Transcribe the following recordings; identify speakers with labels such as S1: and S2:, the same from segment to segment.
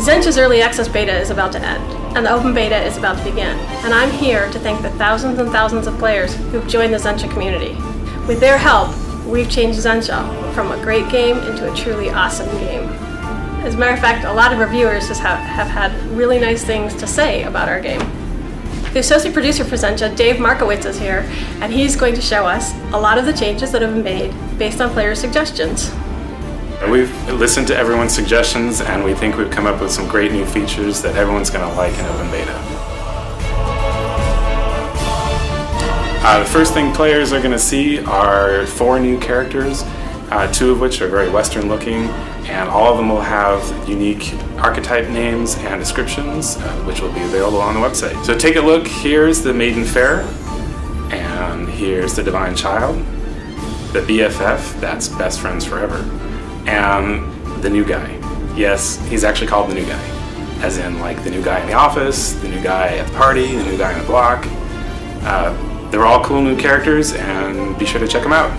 S1: Zentia's early access beta is about to end, and the open beta is about to begin, and I'm here to thank the thousands and thousands of players who've joined the Zentia community. With their help, we've changed Zentia from a great game into a truly awesome game. As a matter of fact, a lot of reviewers have had really nice things to say about our game. The associate producer for Zentia, Dave Markowitz, is here, and he's going to show us a lot of the changes that have been made based on player suggestions.
S2: We've listened to everyone's suggestions, and we think we've come up with some great new features that everyone's going to like in open beta. The first thing players are going to see are 4 new characters, 2 of which are very Western looking, and all of them will have unique archetype names and descriptions, which will be available on the website. So take a look. Here's the Maiden Fair, and here's the Divine Child, the BFF, that's Best Friends Forever, and the new guy. Yes, he's actually called the new guy, as in like the new guy in the office, the new guy at the party, the new guy on the block. They're all cool new characters, and be sure to check them out.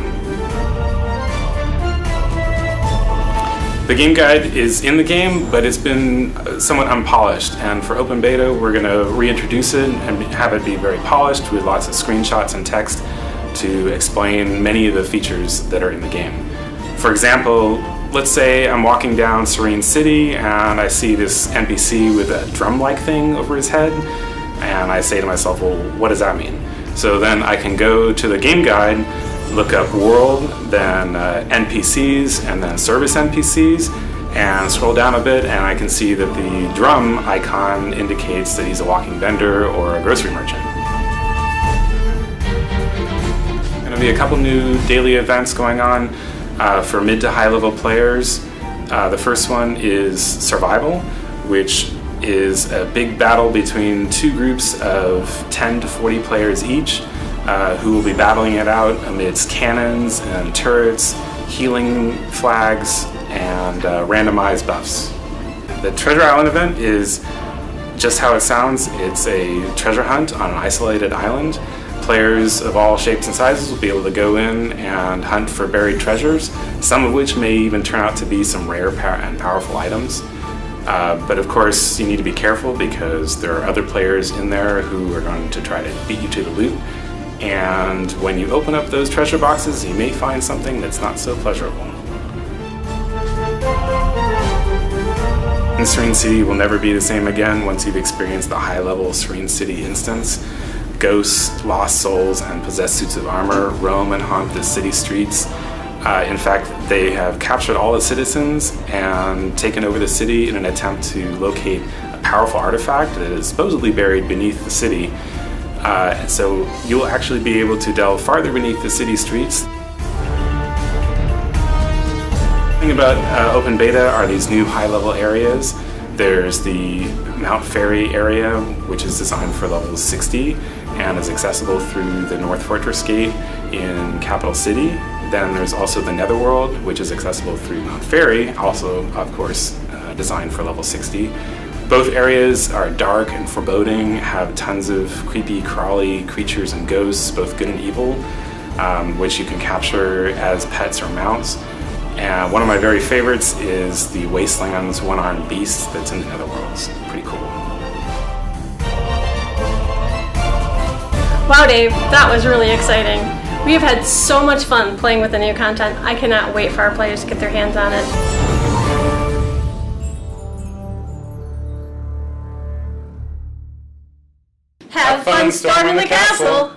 S2: The game guide is in the game, but it's been somewhat unpolished, and for open beta we're going to reintroduce it and have it be very polished with lots of screenshots and text to explain many of the features that are in the game. For example, let's say I'm walking down Serene City and I see this NPC with a drum-like thing over his head, and I say to myself, well, what does that mean? So then I can go to the game guide, look up world, then NPCs, and then service NPCs, and scroll down a bit, and I can see that the drum icon indicates that he's a walking vendor or a grocery merchant. Going to be a couple new daily events going on for mid to high level players. The first one is Survival, which is a big battle between 2 groups of 10 to 40 players each, who will be battling it out amidst cannons and turrets, healing flags, and randomized buffs. The Treasure Island event is just how it sounds. It's a treasure hunt on an isolated island. Players of all shapes and sizes will be able to go in and hunt for buried treasures, some of which may even turn out to be some rare and powerful items. But of course, you need to be careful because there are other players in there who are going to try to beat you to the loot. And when you open up those treasure boxes, you may find something that's not so pleasurable. And Serene City will never be the same again once you've experienced the high-level Serene City instance. Ghosts, lost souls, and possessed suits of armor roam and haunt the city streets. In fact, they have captured all the citizens and taken over the city in an attempt to locate a powerful artifact that is supposedly buried beneath the city. So you'll actually be able to delve farther beneath the city streets. The thing about open beta are these new high-level areas. There's the Mount Ferry area, which is designed for level 60 and is accessible through the North Fortress Gate in Capital City. Then there's also the Netherworld, which is accessible through Mount Ferry, also, of course, designed for level 60. Both areas are dark and foreboding, have tons of creepy, crawly creatures and ghosts, both good and evil, which you can capture as pets or mounts. And one of my very favorites is the Wasteland's one-armed beast that's in the Netherworld. It's pretty cool.
S1: Wow, Dave, that was really exciting. We have had so much fun playing with the new content. I cannot wait for our players to get their hands on it. Have fun storming the castle!